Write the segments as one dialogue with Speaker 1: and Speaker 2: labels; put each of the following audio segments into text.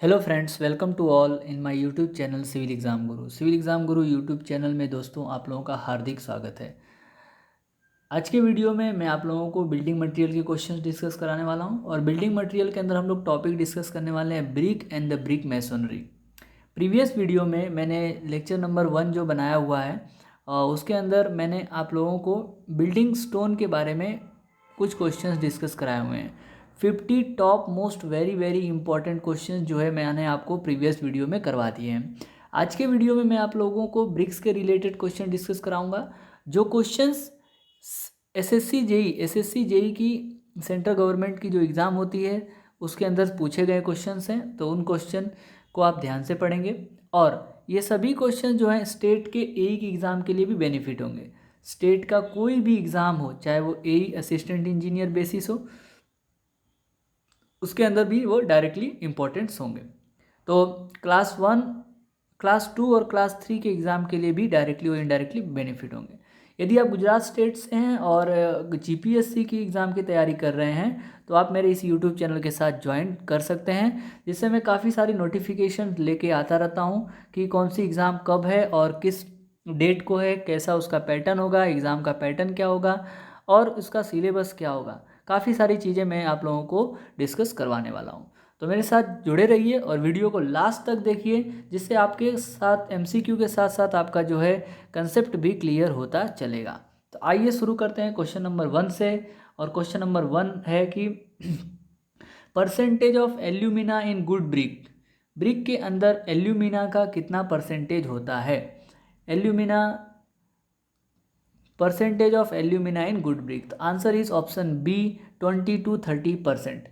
Speaker 1: Hello friends, welcome to all in my YouTube channel Civil Exam Guru. Civil Exam Guru YouTube channel में दोस्तों आप लोगों का हार्दिक स्वागत है। आज के वीडियो में मैं आप लोगों को बिल्डिंग मटेरियल के क्वेश्चंस डिस्कस कराने वाला हूं और बिल्डिंग मटेरियल के अंदर हम लोग टॉपिक डिस्कस करने वाले हैं brick and the brick masonry. Previous video में मैंने लेक्चर नंबर 1 जो बनाया हुआ है उसके अंदर मैंने आप लोगों को बिल्डिंग स्टोन के बारे में कुछ क्वेश्चंस डिस्कस कराए हुए हैं। 50 top most very very important questions जो है मैंने आपको प्रीवियस वीडियो में करवा दिए हैं। आज के वीडियो में मैं आप लोगों को ब्रिक्स के रिलेटेड क्वेश्चन डिस्कस कराऊंगा। जो क्वेश्चंस एसएससी जेई की सेंट्रल गवर्नमेंट की जो एग्ज़ाम होती है उसके अंदर पूछे गए क्वेश्चंस हैं, तो उन क्वेश्चन को आप ध्यान से पढ़ेंगे। और ये सभी क्वेश्चन जो हैं स्टेट के एई की एग्ज़ाम के लिए भी बेनिफिट होंगे। स्टेट का कोई भी एग्ज़ाम हो, चाहे वो एई असिस्टेंट इंजीनियर बेसिस हो, उसके अंदर भी वो डायरेक्टली इम्पोर्टेंट्स होंगे। तो क्लास 1, क्लास 2 और क्लास 3 के एग्ज़ाम के लिए भी डायरेक्टली और इनडायरेक्टली बेनिफिट होंगे। यदि आप गुजरात स्टेट से हैं और जीपीएससी की एग्ज़ाम की तैयारी कर रहे हैं तो आप मेरे इस यूट्यूब चैनल के साथ ज्वाइन कर सकते हैं, जिससे मैं काफ़ी सारी नोटिफिकेशन लेके आता रहता हूँ कि कौन सी एग्ज़ाम कब है और किस डेट को है, कैसा उसका पैटर्न होगा, एग्ज़ाम का पैटर्न क्या होगा और उसका सिलेबस क्या होगा। काफ़ी सारी चीज़ें मैं आप लोगों को डिस्कस करवाने वाला हूँ, तो मेरे साथ जुड़े रहिए और वीडियो को लास्ट तक देखिए, जिससे आपके साथ एमसीक्यू के साथ साथ आपका जो है कंसेप्ट भी क्लियर होता चलेगा। तो आइए शुरू करते हैं क्वेश्चन नंबर 1 से। और क्वेश्चन नंबर 1 है कि percentage of alumina in good brick. Brick के अंदर एल्यूमिना का कितना परसेंटेज होता है? Alumina, percentage of alumina in good brick. तो answer is option B, 20 to 30%।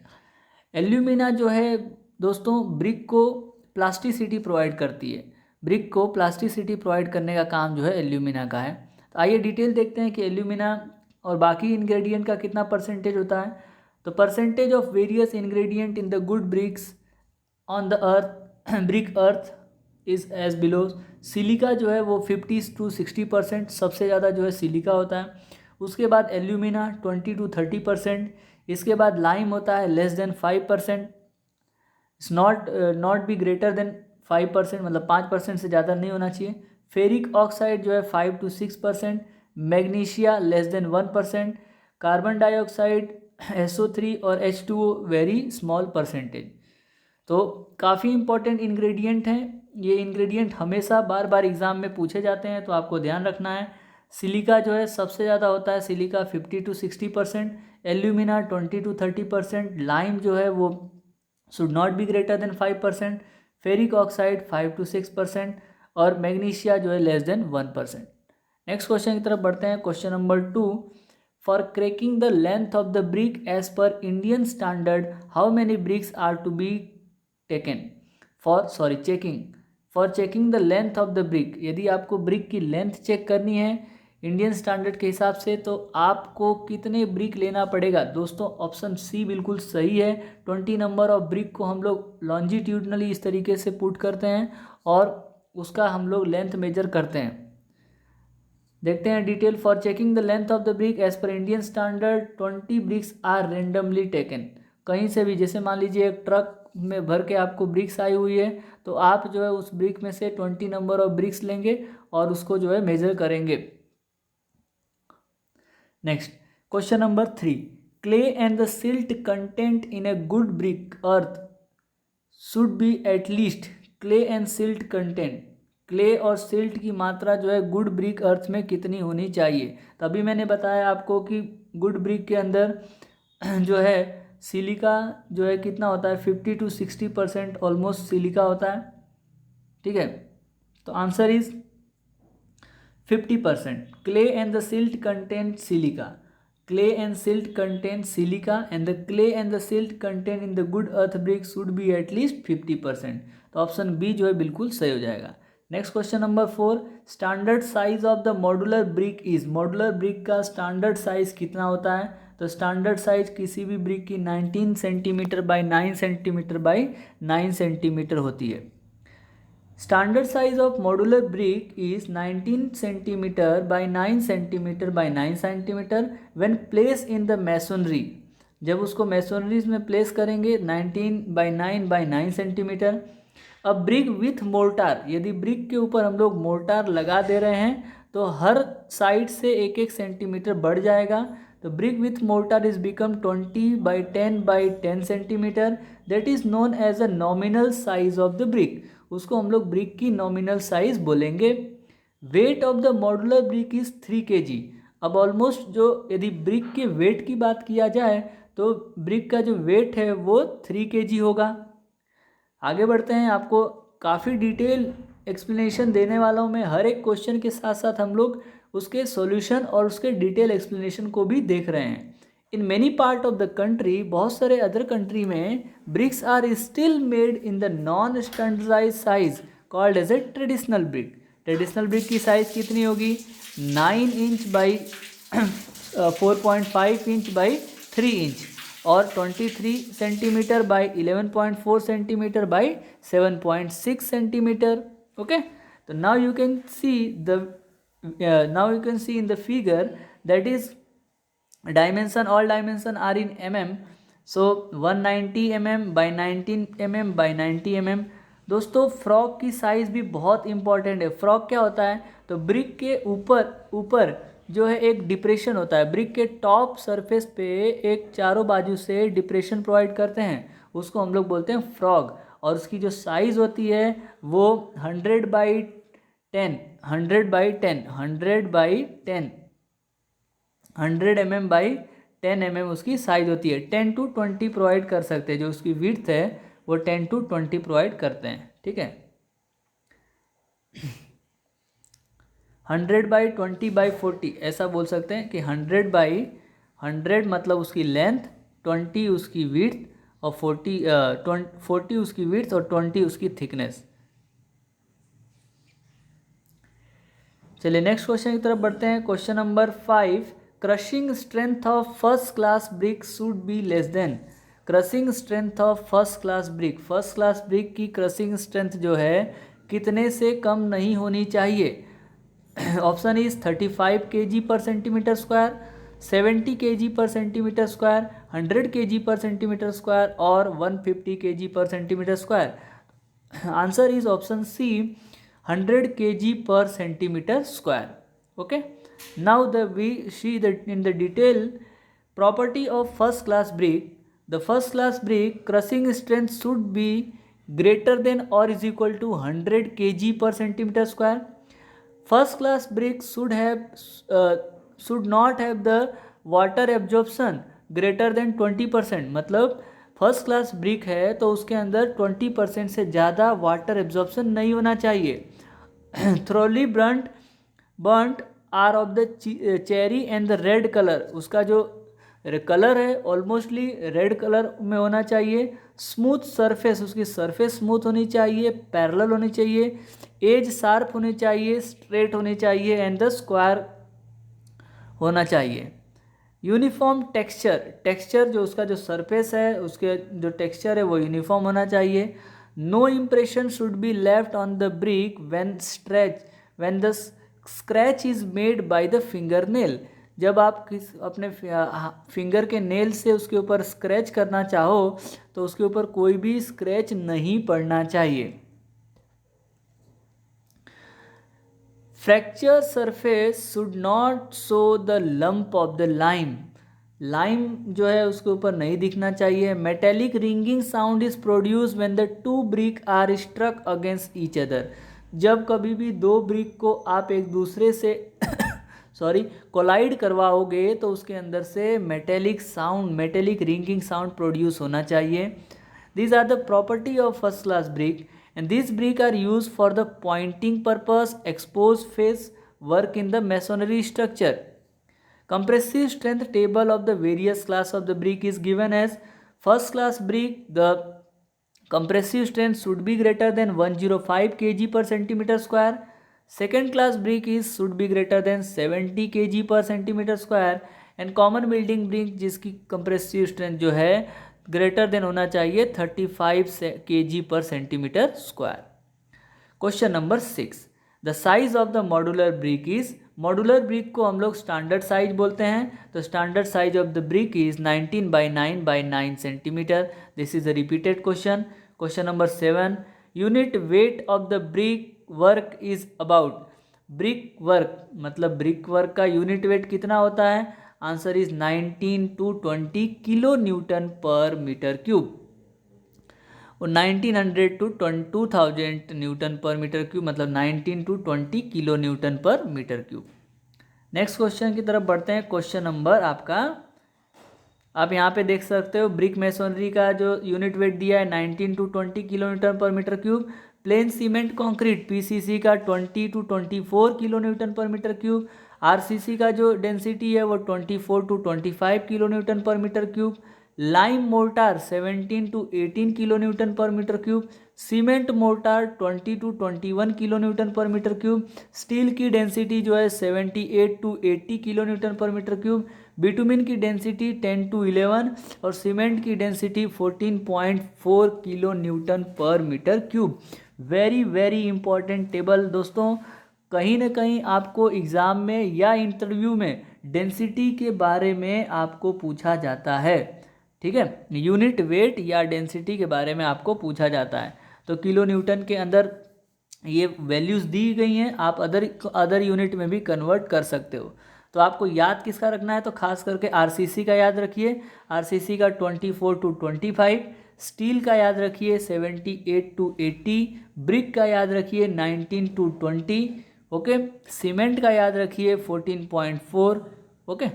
Speaker 1: Alumina जो है दोस्तों ब्रिक को प्लास्टिसिटी प्रोवाइड करती है। ब्रिक को प्लास्टिसिटी प्रोवाइड करने का काम जो है एल्यूमिना का है। तो आइए डिटेल देखते हैं कि एल्यूमिना और बाकी इंग्रेडिएंट का कितना परसेंटेज होता है। तो percentage of various ingredient in the good bricks on the earth brick earth is as below. Silica जो है वो 50 to 60% सबसे ज़्यादा जो है सिलिका होता है। उसके बाद एल्यूमिना 20 to 30%। इसके बाद लाइम होता है less than 5%। It's not be greater then 5%, मतलब 5% से ज़्यादा नहीं होना चाहिए। फेरिक ऑक्साइड जो है 5 to 6%। Magnesia less than 1%। Carbon dioxide SO3 और H2O वेरी स्मॉल परसेंटेज। तो काफ़ी इंपॉर्टेंट इंग्रेडिएंट हैं। ये इंग्रेडिएंट हमेशा बार बार एग्ज़ाम में पूछे जाते हैं, तो आपको ध्यान रखना है। सिलिका जो है सबसे ज़्यादा होता है, silica 50 to 60%। Alumina 20 to 30%। Lime जो है वो should not be greater then 5%। Ferric oxide 5 to 6%। और मैग्नीशिया जो है less than 1%। नेक्स्ट क्वेश्चन की तरफ बढ़ते हैं। Question number 2, for cracking the length of the brick as per Indian standard how many bricks are to be taken for checking the length of the brick. यदि आपको brick की length check करनी है Indian standard के हिसाब से, तो आपको कितने ब्रिक लेना पड़ेगा? दोस्तों ऑप्शन सी बिल्कुल सही है। 20 नंबर ऑफ ब्रिक को हम लोग लॉन्जिट्यूडनली इस तरीके से पुट करते हैं और उसका हम लोग लेंथ मेजर करते हैं। देखते हैं detail. For checking the length of the brick as per Indian standard 20 bricks are randomly taken. कहीं से भी, जैसे मान लीजिए एक ट्रक में भर के आपको ब्रिक्स आई हुई है, तो आप जो है उस ब्रिक में से 20 नंबर ऑफ ब्रिक्स लेंगे और उसको जो है मेजर करेंगे। Next question number 3, clay and the silt content in a good brick earth should be at least. Clay and silt content, clay और सिल्ट की मात्रा जो है गुड ब्रिक अर्थ में कितनी होनी चाहिए? तभी मैंने बताया आपको कि गुड ब्रिक के अंदर जो है सिलिका जो है कितना होता है, 50 to 60% ऑलमोस्ट सिलिका होता है। ठीक है, तो answer is 50%। Clay and the silt content silica. Clay and silt content silica and the clay and the silt content in the good earth brick should B at least 50%। तो option B जो है बिल्कुल सही हो जाएगा। Next question number 4, standard size of the modular brick is. Modular brick का standard size कितना होता है? तो स्टैंडर्ड साइज किसी भी ब्रिक की 19 centimetre by 9 centimetre by 9 centimetre होती है। Standard size of modular brick is 19 centimeter by 9 centimeter by 9 centimeter when placed in the masonry. जब उसको मेसोनरीज में प्लेस करेंगे 19 by 9 सेंटीमीटर। अब ब्रिक विथ मोर्टार, यदि ब्रिक के ऊपर हम लोग मोर्टार लगा दे रहे हैं तो हर साइड से 1 सेंटीमीटर बढ़ जाएगा। तो brick with mortar is become 20 by 10 centimetre, that is known as a nominal size of the brick. उसको हम लोग ब्रिक की नॉमिनल साइज बोलेंगे। Weight of the modular brick is 3 kg। अब ऑलमोस्ट जो यदि ब्रिक के वेट की बात किया जाए तो ब्रिक का जो वेट है वो 3 kg होगा। आगे बढ़ते हैं, आपको काफ़ी डिटेल एक्सप्लेनेशन देने वाला हूँ मैं। हर एक क्वेश्चन के साथ साथ हम लोग उसके सॉल्यूशन और उसके डिटेल एक्सप्लेनेशन को भी देख रहे हैं। In many part of the country, बहुत सारे अदर कंट्री में bricks are still made in the non standardise size called as a traditional brick. Traditional brick की साइज कितनी होगी? 9 inch by 4.5 inch by 3 inch और 23 centimetre by 11.4 centimetre by 7.6 centimetre. Okay, तो now you can see in the figure that is dimension, all dimension are in mm, so 190 mm by 19 mm by 90 mm। दोस्तों frock की size भी बहुत important है। Frock क्या होता है? तो ब्रिक के ऊपर जो है एक डिप्रेशन होता है, ब्रिक के टॉप सरफेस पे एक चारों बाजू से डिप्रेशन प्रोवाइड करते हैं, उसको हम लोग बोलते हैं फ्रॉग। और उसकी जो साइज़ होती है वो 100 by 10 100 mm by 10 mm उसकी साइज़ होती है। 10 to 20 प्रोवाइड कर सकते हैं, जो उसकी विड्थ है वो 10 to 20 प्रोवाइड करते हैं। ठीक है, 100 by 20 by 40 ऐसा बोल सकते हैं कि 100 by 100 मतलब उसकी लेंथ, 20 उसकी विड्थ और 40 उसकी विड्थ और 20 उसकी थिकनेस। चलिए नेक्स्ट क्वेश्चन की तरफ बढ़ते हैं। Question number 5, crushing strength of first class brick should be less than. Crushing strength of first class brick, first class brick की क्रशिंग स्ट्रेंथ जो है कितने से कम नहीं होनी चाहिए? Option is 35 kg per centimetre square, 70 kg per centimetre square, 100 kg per centimetre square और 150 kg per centimetre square. Answer is option C 100 kg per centimetre square. Okay, now we see in the detail property of first class brick. The first class brick crushing strength should be greater than और is equal to 100 kg per centimetre square. First class brick should not have the water absorption greater than 20%। मतलब first class brick है तो उसके अंदर 20% से ज़्यादा water absorption नहीं होना चाहिए। Thoroughly burnt are of the cherry and the red colour, उसका जो कलर है ऑलमोस्टली रेड कलर में होना चाहिए। स्मूथ सरफेस, उसकी सरफेस स्मूथ होनी चाहिए, पैरेलल होनी चाहिए, एज शार्प होनी चाहिए, स्ट्रेट होनी चाहिए एंड द स्क्वायर होना चाहिए। यूनिफॉर्म टेक्सचर जो उसका जो सरफेस है उसके जो टेक्सचर है वो यूनिफॉर्म होना चाहिए। No impression should be left on the brick when the scratch is made by the finger nail. जब आप अपने फिंगर के नेल से उसके ऊपर स्क्रैच करना चाहो तो उसके ऊपर कोई भी स्क्रैच नहीं पड़ना चाहिए। Fracture surface should not show the lump of the lime जो है उसके ऊपर नहीं दिखना चाहिए। Metallic ringing sound is produce when the two brick are struck against each other. जब कभी भी दो ब्रिक को आप एक दूसरे से कोलाइड करवाओगे तो उसके अंदर से मेटेलिक रिंगिंग साउंड प्रोड्यूस होना चाहिए। These are the property of first class brick and these brick are used for the pointing purpose, exposed face work in the masonry structure. Compressive strength table of the various class of the brick is given as first class brick, the compressive strength should be greater than 105 kg per centimeter square. Second class brick should be greater than 70 kg per centimeter square and common building brick जिसकी compressive strength जो है greater than होना चाहिए 35 kg per centimetre square. Question number 6, the size of the modular brick is, modular brick को हम लोग standard size बोलते हैं, तो standard size of the brick is 19 by 9 by 9 centimetre. This is a repeated question. Question number 7, unit weight of the brick work is about, brick work मतलब brick work का unit weight कितना होता है? Answer is 19 to 20 kilo newton per metre cube, और 1900 to 2000 Newton per metre cube, मतलब 19 to 20 kilo newton per metre cube. Next question की तरफ बढ़ते हैं। क्वेश्चन नंबर आपका, आप यहाँ पे देख सकते हो ब्रिक मेसोनरी का जो यूनिट वेट दिया है 19 to 20 kilo newton per metre cube. Plain cement concrete PCC का 20 to 24 kilo newton per metre cube. RCC का जो डेंसिटी है वो 24 to 25 kilo newton per metre cube. Lime mortar 17 to 18 kilo newton per metre cube. Cement mortar 20 to 21 kilo newton per metre cube. Steel की density जो है 78 to 80 kilo newton per metre cube. Bitumen की density 10 to 11 और cement की density 14.4 kilo newton per metre cube. Very very important table दोस्तों, कहीं ना कहीं आपको एग्ज़ाम में या इंटरव्यू में डेंसिटी के बारे में आपको पूछा जाता है, ठीक है, यूनिट वेट या डेंसिटी के बारे में आपको पूछा जाता है। तो किलो न्यूटन के अंदर ये वैल्यूज़ दी गई हैं, आप अदर यूनिट में भी कन्वर्ट कर सकते हो। तो आपको याद किसका रखना है? तो खास करके आरसीसी का याद रखिए, आरसीसी का 24 to 25, स्टील का याद रखिए 78 to 80, ब्रिक का याद रखिए 19 to 20, ओके, सीमेंट का याद रखिए 14.4, ओके।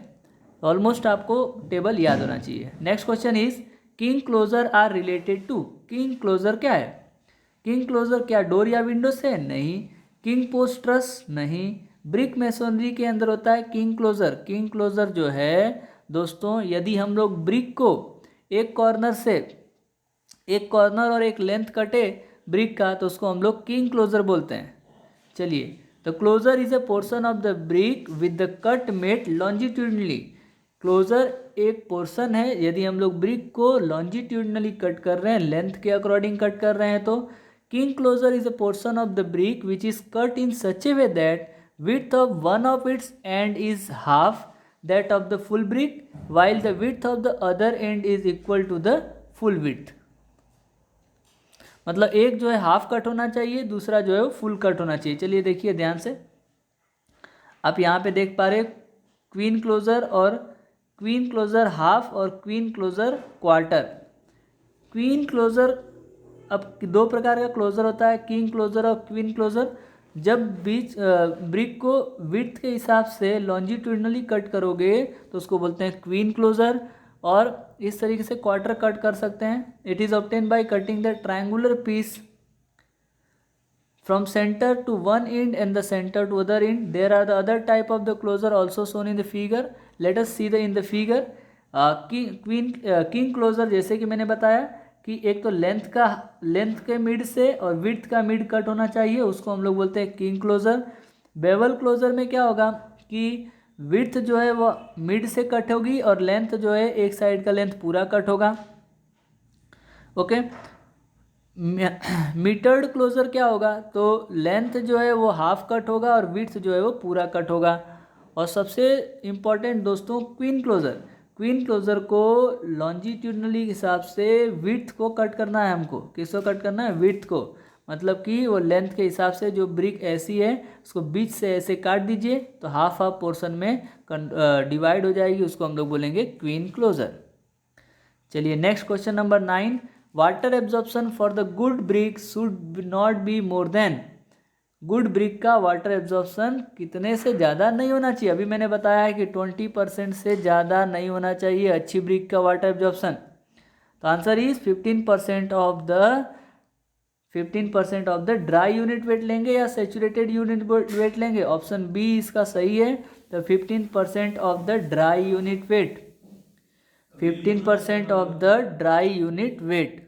Speaker 1: ऑलमोस्ट आपको टेबल याद होना चाहिए। Next question is king closure are related to, king closure क्या है? किंग क्लोजर क्या डोर या विंडो से? नहीं। King post truss? नहीं। ब्रिक मेसोनरी के अंदर होता है किंग क्लोजर। किंग क्लोजर जो है दोस्तों, यदि हम लोग ब्रिक को एक कॉर्नर और एक लेंथ कटे ब्रिक का, तो उसको हम लोग किंग क्लोजर बोलते हैं। चलिए, the closure is a portion of the brick with the cut made longitudinally. Closure एक पोर्शन है, यदि हम लोग ब्रिक को लॉन्जिट्यूडनली कट कर रहे हैं, लेंथ के अकॉर्डिंग कट कर रहे हैं, तो king closure is a portion of the brick which is cut in such a way that width of one of its end is half that of the full brick while the width of the other end is equal to the full width। मतलब एक जो है half cut होना चाहिए, दूसरा जो है वो फुल कट होना चाहिए। चलिए देखिए ध्यान से, आप यहाँ पे देख पा रहे क्वीन क्लोजर और क्वीन क्लोजर हाफ और queen closure quarter. Queen closure, अब दो प्रकार का क्लोजर होता है, किंग क्लोजर और क्वीन क्लोजर। जब बीच ब्रिक को विड्थ के हिसाब से लॉन्जिट्यूडनली कट करोगे तो उसको बोलते हैं क्वीन क्लोजर, और इस तरीके से क्वार्टर कट कर सकते हैं। It is obtain by cutting the triangular piece from centre to one end and the centre to other end. There are the other type of the closure also shown in the figure. Let us see the in the figure. King closure जैसे कि मैंने बताया कि एक तो length के mid से और विड्थ का मिड कट होना चाहिए, उसको हम लोग बोलते हैं किंग क्लोजर। बेवल क्लोजर में क्या होगा कि विड्थ जो है वो मिड से कट होगी और लेंथ जो है एक साइड का लेंथ पूरा कट होगा, ओके। मीटर्ड क्लोजर क्या होगा? तो लेंथ जो है वो हाफ कट होगा और विड्थ जो है वो पूरा कट होगा। और सबसे इम्पॉर्टेंट दोस्तों क्वीन क्लोजर, क्वीन क्लोजर को लॉन्जिट्यूडनली हिसाब से विड्थ को कट करना है हमको। किसको कट करना है? विड्थ को, मतलब कि वो लेंथ के हिसाब से जो ब्रिक ऐसी है उसको बीच से ऐसे काट दीजिए तो हाफ पोर्शन में डिवाइड हो जाएगी, उसको हम लोग बोलेंगे क्वीन क्लोजर। चलिए next question number 9, water absorption for the good brick should not be more than. Good brick का वाटर एब्जॉर्प्शन कितने से ज़्यादा नहीं होना चाहिए? अभी मैंने बताया है कि 20% से ज़्यादा नहीं होना चाहिए अच्छी ब्रिक का वाटर एब्जॉर्प्शन। तो answer is 15% of the dry unit weight लेंगे या सेचुरेटेड यूनिट वेट लेंगे? ऑप्शन बी इसका सही है। तो 15% of the dry unit weight, 15% of the dry unit weight.